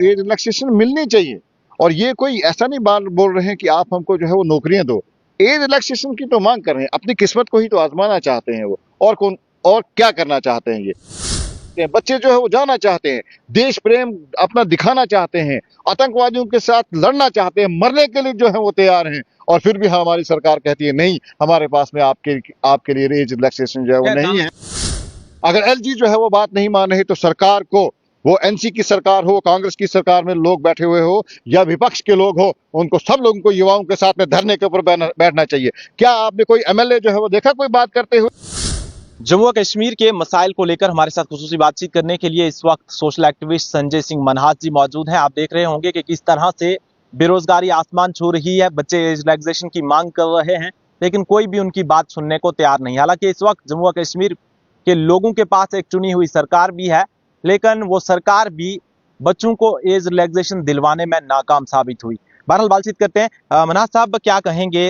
Age relaxation मिलनी चाहिए। और ये कोई ऐसा नहीं बात बोल रहे हैं कि आप हमको जो है वो नौकरियां दो, एज रिलैक्सेशन की तो मांग कर रहे हैं, अपनी किस्मत को ही तो आजमाना चाहते हैं वो, और कौन और क्या करना चाहते हैं ये बच्चे जो है वो जाना चाहते हैं, देश प्रेम अपना दिखाना चाहते हैं, आतंकवादियों के साथ लड़ना चाहते हैं, मरने के लिए जो है वो तैयार हैं, और फिर भी हमारी सरकार कहती है नहीं, हमारे पास में आपके लिए एज रिलैक्सेशन जो है वो नहीं है। अगर एलजी जो है वो बात नहीं मान रही तो सरकार को, वो एनसी की सरकार हो, कांग्रेस की सरकार में लोग बैठे हुए हो या विपक्ष के लोग हो, उनको सब लोगों को युवाओं के साथ में धरने के ऊपर बैठना चाहिए। क्या आपने कोई एमएलए जो है वो देखा कोई बात करते हुए? जम्मू और कश्मीर के मसाइल को लेकर हमारे साथ खुसूसी बातचीत करने के लिए इस वक्त सोशल एक्टिविस्ट संजय सिंह मनहास जी मौजूद हैं। आप देख रहे होंगे कि किस तरह से बेरोजगारी आसमान छू रही है, बच्चे एज रिलैक्सेशन की मांग कर रहे हैं, लेकिन कोई भी उनकी बात सुनने को तैयार नहीं। हालांकि इस वक्त जम्मू और कश्मीर के लोगों के पास एक चुनी हुई सरकार भी है, लेकिन वो सरकार भी बच्चों को एज रिलैक्सेशन दिलवाने में नाकाम साबित हुई। बहरहाल बातचीत करते हैं। मनहास साहब क्या कहेंगे,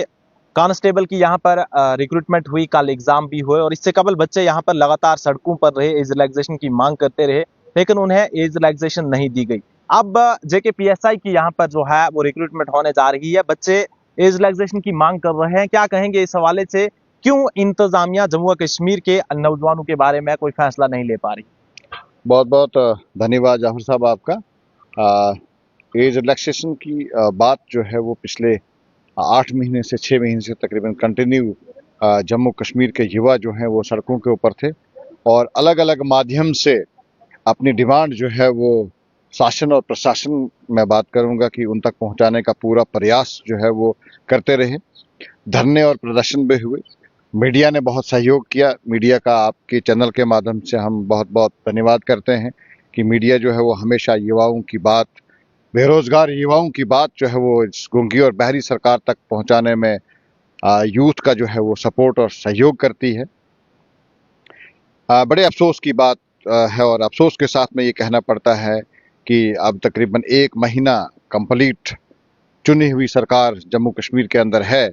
कांस्टेबल की यहाँ पर रिक्रूटमेंट हुई, कल एग्जाम भी हुए और इससे कबल बच्चे यहाँ पर लगातार सड़कों पर रहे, एज रिलैक्सेशन की मांग करते रहे, लेकिन उन्हें एज रिलैक्सेशन नहीं दी गई। अब जेकेपीएसआई की यहाँ पर जो है वो रिक्रूटमेंट होने जा रही है, बच्चे एज रिलैक्सेशन की मांग कर रहे हैं। क्या कहेंगे इस हवाले से, क्यों इंतजामिया जम्मू और कश्मीर के नौजवानों के बारे में कोई फैसला नहीं ले पा रही? बहुत बहुत धन्यवाद जाफर साहब आपका। एज रिलैक्सेशन की बात जो है वो पिछले 8 महीने से 6 महीने से तकरीबन कंटिन्यू जम्मू कश्मीर के युवा जो हैं वो सड़कों के ऊपर थे, और अलग अलग माध्यम से अपनी डिमांड जो है वो शासन और प्रशासन, मैं बात करूंगा कि उन तक पहुंचाने का पूरा प्रयास जो है वो करते रहे। धरने और प्रदर्शन भी हुए, मीडिया ने बहुत सहयोग किया। मीडिया का आपके चैनल के माध्यम से हम बहुत बहुत धन्यवाद करते हैं कि मीडिया जो है वो हमेशा युवाओं की बात, बेरोजगार युवाओं की बात जो है वो इस गूंगी और बहरी सरकार तक पहुंचाने में यूथ का जो है वो सपोर्ट और सहयोग करती है। बड़े अफसोस की बात है, और अफसोस के साथ में ये कहना पड़ता है कि अब तकरीबन 1 महीना कंप्लीट चुनी हुई सरकार जम्मू कश्मीर के अंदर है,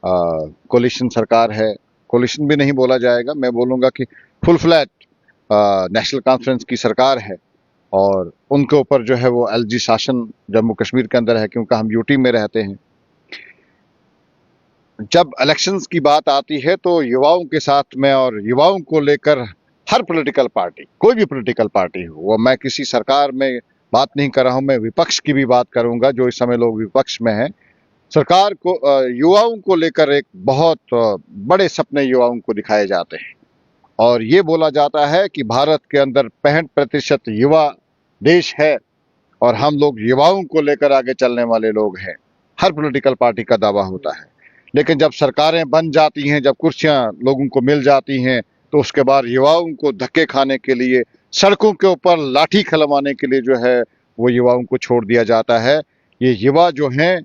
कोलिशन सरकार है। कोलिशन भी नहीं बोला जाएगा, मैं बोलूँगा कि फुल फ्लैट नेशनल कॉन्फ्रेंस की सरकार है, और उनके ऊपर जो है वो एलजी शासन जम्मू कश्मीर के अंदर है, क्योंकि हम यूटी में रहते हैं। जब इलेक्शंस की बात आती है तो युवाओं के साथ में और युवाओं को लेकर हर पॉलिटिकल पार्टी, कोई भी पॉलिटिकल पार्टी हो, वो मैं किसी सरकार में बात नहीं कर रहा हूं, मैं विपक्ष की भी बात करूंगा, जो इस समय लोग विपक्ष में हैं। सरकार को युवाओं को लेकर एक बहुत बड़े सपने युवाओं को दिखाए जाते हैं, और ये बोला जाता है कि भारत के अंदर 65% युवा देश है, और हम लोग युवाओं को लेकर आगे चलने वाले लोग हैं। हर पॉलिटिकल पार्टी का दावा होता है, लेकिन जब सरकारें बन जाती हैं, जब कुर्सियां लोगों को मिल जाती हैं, तो उसके बाद युवाओं को धक्के खाने के लिए, सड़कों के ऊपर लाठी खिलवाने के लिए जो है वो युवाओं को छोड़ दिया जाता है। ये युवा जो हैं,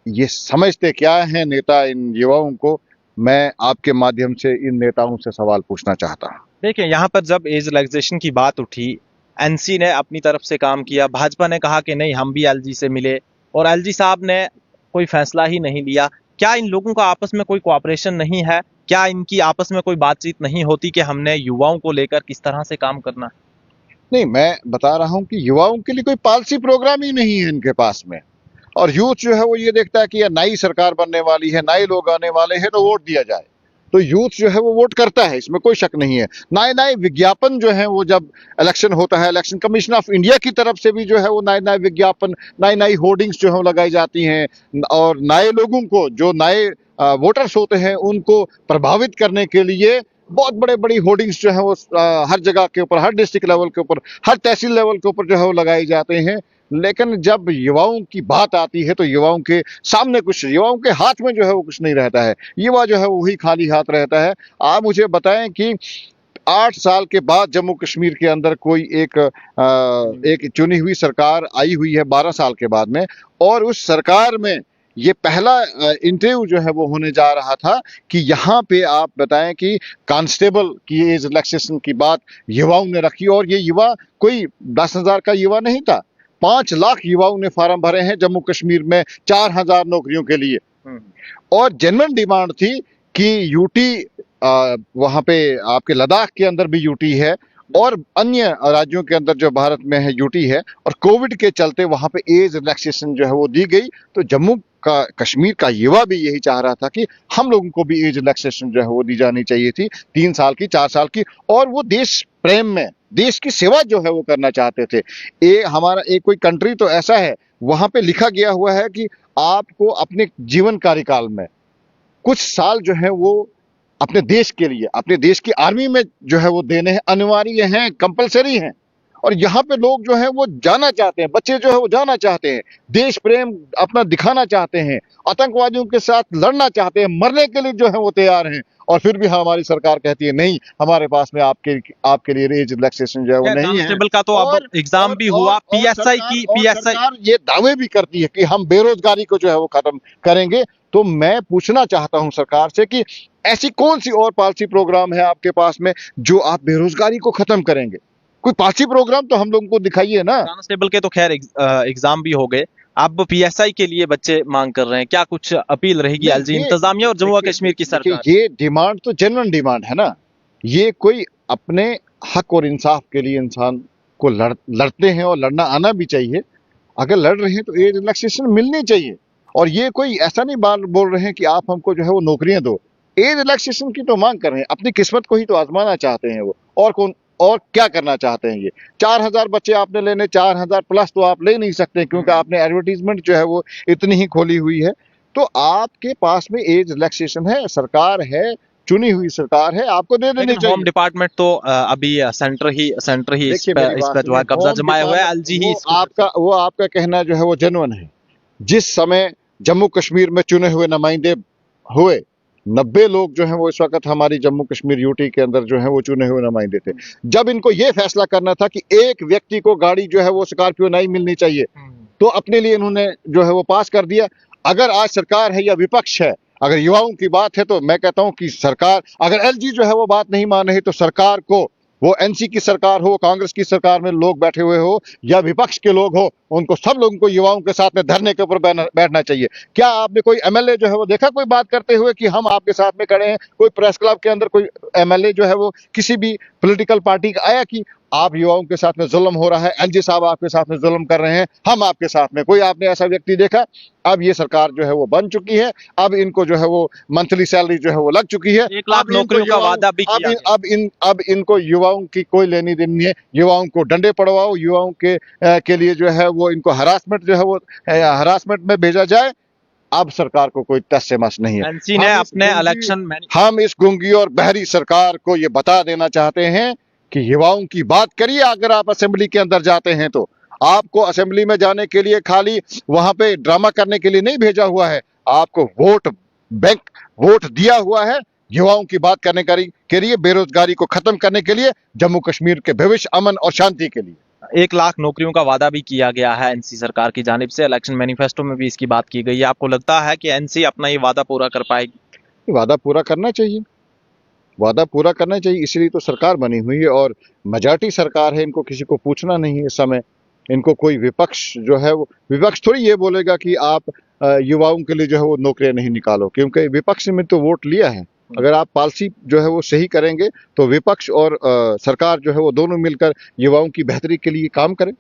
ये समझते क्या हैं नेता इन युवाओं को? मैं आपके माध्यम से इन नेताओं से सवाल पूछना चाहता हूँ। देखिए, यहाँ पर जब एज रिलैक्सेशन की बात उठी, एनसी ने अपनी तरफ से काम किया, भाजपा ने कहा कि नहीं हम भी एलजी से मिले, और एलजी साहब ने कोई फैसला ही नहीं लिया। क्या इन लोगों का आपस में कोई कोऑपरेशन नहीं है? क्या इनकी आपस में कोई बातचीत नहीं होती कि हमने युवाओं को लेकर किस तरह से काम करना है? नहीं, मैं बता रहा हूँ कि युवाओं के लिए कोई पॉलिसी प्रोग्राम ही नहीं है इनके पास में, और यूथ जो है वो ये देखता है कि यह नई सरकार बनने वाली है, नए लोग आने वाले हैं, तो वोट दिया जाए। तो यूथ जो है वो वोट करता है, इसमें कोई शक नहीं है। नए नए विज्ञापन जो है वो जब इलेक्शन होता है, इलेक्शन कमीशन ऑफ इंडिया की तरफ से भी जो है वो नए नए विज्ञापन, नई नई होर्डिंग्स जो है लगाई जाती हैं, और नए लोगों को, जो नए वोटर्स होते हैं, उनको प्रभावित करने के लिए बहुत बड़े बड़ी होर्डिंग्स जो है वो हर जगह के ऊपर, हर डिस्ट्रिक्ट लेवल के ऊपर, हर तहसील लेवल के ऊपर जो है वो लगाए जाते हैं। लेकिन जब युवाओं की बात आती है तो युवाओं के सामने कुछ, युवाओं के हाथ में जो है वो कुछ नहीं रहता है। युवा जो है वही खाली हाथ रहता है। आप मुझे बताएं कि 8 साल के बाद जम्मू कश्मीर के अंदर कोई एक चुनी हुई सरकार आई हुई है 12 साल के बाद में, और उस सरकार में ये पहला इंटरव्यू जो है वो होने जा रहा था कि यहाँ पे आप बताएं कि कांस्टेबल की एज रिलैक्सेशन की बात युवाओं ने रखी, और ये युवा कोई 10,000 का युवा नहीं था, 5 लाख युवाओं ने फार्म भरे हैं जम्मू कश्मीर में 4,000 नौकरियों के लिए, और जेन्युइन डिमांड थी कि यूटी, वहां पे आपके लद्दाख के अंदर भी यूटी है, और अन्य राज्यों के अंदर जो भारत में है यूटी है, और कोविड के चलते वहां पे एज रिलैक्सेशन जो है वो दी गई। तो जम्मू का कश्मीर का युवा भी यही चाह रहा था कि हम लोगों को भी एज रिलैक्सेशन जो है वो दी जानी चाहिए थी, 3 साल की, 4 साल की। और वो देश प्रेम में देश की सेवा जो है वो करना चाहते थे। हमारा एक कोई कंट्री तो ऐसा है, वहां पे लिखा गया हुआ है कि आपको अपने जीवन कार्यकाल में कुछ साल जो है वो अपने देश के लिए, अपने देश की आर्मी में जो है वो देने हैं, अनिवार्य हैं, कंपलसरी हैं। और यहाँ पे लोग जो है वो जाना चाहते हैं, बच्चे जो है वो जाना चाहते हैं, देश प्रेम अपना दिखाना चाहते हैं, आतंकवादियों के साथ लड़ना चाहते हैं, मरने के लिए जो है वो तैयार हैं। और फिर भी हमारी सरकार कहती है नहीं, हमारे पास में आपके लिए एज रिलैक्सेशन जो है वो नहीं है। कांस्टेबल का तो अब एग्जाम भी हुआ, पीएसआई की पीएसआई सरकार ये दावे भी करती है कि हम बेरोजगारी को जो है वो खत्म करेंगे। तो मैं पूछना चाहता हूं सरकार से कि ऐसी कौन सी और पॉलिसी प्रोग्राम है आपके पास में जो आप बेरोजगारी को खत्म करेंगे? कोई पॉलिसी प्रोग्राम तो हम लोगों को दिखाइए ना। कांस्टेबल के तो खैर एग्जाम भी हो गए, अब पीएसआई के लिए बच्चे मांग कर रहे हैं, क्या कुछ अपील रहेगी नहीं, एलजी ये इंतजामिया और जम्मू और देखिए, कश्मीर की देखिए, सरकार? ये डिमांड तो जेन्युइन डिमांड है ना। ये कोई अपने हक और इंसाफ के लिए इंसान को लड़ते हैं और लड़ना आना भी चाहिए। अगर लड़ रहे हैं तो एज रिलैक्सेशन मिलनी चाहिए। और ये कोई ऐसा नहीं बात बोल रहे हैं कि आप हमको जो है वो नौकरियां दो। एज रिलैक्सेशन की तो मांग कर रहे हैं, अपनी किस्मत को ही तो आजमाना चाहते हैं वो। और क्या करना चाहते हैं ये? 4,000 बच्चे आपने लेने, 4,000 प्लस तो आप ले नहीं सकते, क्योंकि आपने एडवर्टीजमेंट जो है वो इतनी ही खोली हुई है। तो आपके पास में एज रिलैक्सेशन है, सरकार है, चुनी हुई सरकार है, आपको दे देनी लेकिन चाहिए। होम डिपार्टमेंट तो अभी सेंटर ही इस देखिए मेरी पे बात जो है सुनिए, कब्जा होम जमाए हुआ है, डिपार्टमेंट एलजी ही वो आपका कहना जो है वो जेन्युइन है। जिस समय जम्मू कश्मीर में चुने हुए नुमाइंदे हुए, 90 लोग जो हैं वो इस वक्त हमारी जम्मू कश्मीर यूटी के अंदर जो है वो चुने हुए नुमाइंदे थे। जब इनको ये फैसला करना था कि एक व्यक्ति को गाड़ी जो है वो स्कॉर्पियो नहीं मिलनी चाहिए, तो अपने लिए इन्होंने जो है वो पास कर दिया। अगर आज सरकार है या विपक्ष है, अगर युवाओं की बात है, तो मैं कहता हूं कि सरकार, अगर एलजी जो है वो बात नहीं मान रही, तो सरकार को, वो एनसी की सरकार हो, कांग्रेस की सरकार में लोग बैठे हुए हो या विपक्ष के लोग हो, उनको सब लोगों को युवाओं के साथ में धरने के ऊपर बैठना चाहिए। क्या आपने कोई एमएलए जो है वो देखा कोई बात करते हुए कि हम आपके साथ में खड़े हैं? कोई प्रेस क्लब के अंदर कोई एमएलए जो है वो किसी भी पॉलिटिकल पार्टी का आया कि आप युवाओं के साथ में जुल्म हो रहा है, एलजी साहब आपके साथ में जुल्म कर रहे हैं, हम आपके साथ में? कोई आपने ऐसा व्यक्ति देखा? अब ये सरकार जो है वो बन चुकी है, अब इनको जो है वो मंथली सैलरी जो है वो लग चुकी है। 1 लाख नौकरियों का वादा भी किया गया। अब इनको युवाओं की कोई लेनी देनी नहीं है। युवाओं को डंडे पड़वाओ, युवाओं के लिए जो है वो इनको हरासमेंट जो है वो हरासमेंट में भेजा जाए। अब सरकार को कोई तस से मस नहीं है। एनसी ने अपने इलेक्शन हम इस गूंगी और बहरी सरकार को ये बता देना चाहते हैं कि युवाओं की बात करिए। अगर आप असेंबली के अंदर जाते हैं तो आपको असेंबली में जाने के लिए खाली वहां पे ड्रामा करने के लिए नहीं भेजा हुआ है, आपको वोट दिया हुआ है युवाओं की बात करने के लिए, बेरोजगारी को खत्म करने के लिए, जम्मू कश्मीर के भविष्य, अमन और शांति के लिए। 1 लाख नौकरियों का वादा भी किया गया है एनसी सरकार की जानिब से, इलेक्शन मैनिफेस्टो में भी इसकी बात की गई है। आपको लगता है कि एनसी अपना ये वादा पूरा कर पाएगी? वादा पूरा करना चाहिए, वादा पूरा करना चाहिए, इसीलिए तो सरकार बनी हुई है और मेजॉरिटी सरकार है। इनको किसी को पूछना नहीं है इस समय। इनको कोई विपक्ष जो है वो, विपक्ष थोड़ी ये बोलेगा कि आप युवाओं के लिए जो है वो नौकरियां नहीं निकालो, क्योंकि विपक्ष में तो वोट लिया है। अगर आप पॉलिसी जो है वो सही करेंगे तो विपक्ष और सरकार जो है वो दोनों मिलकर युवाओं की बेहतरी के लिए काम करें।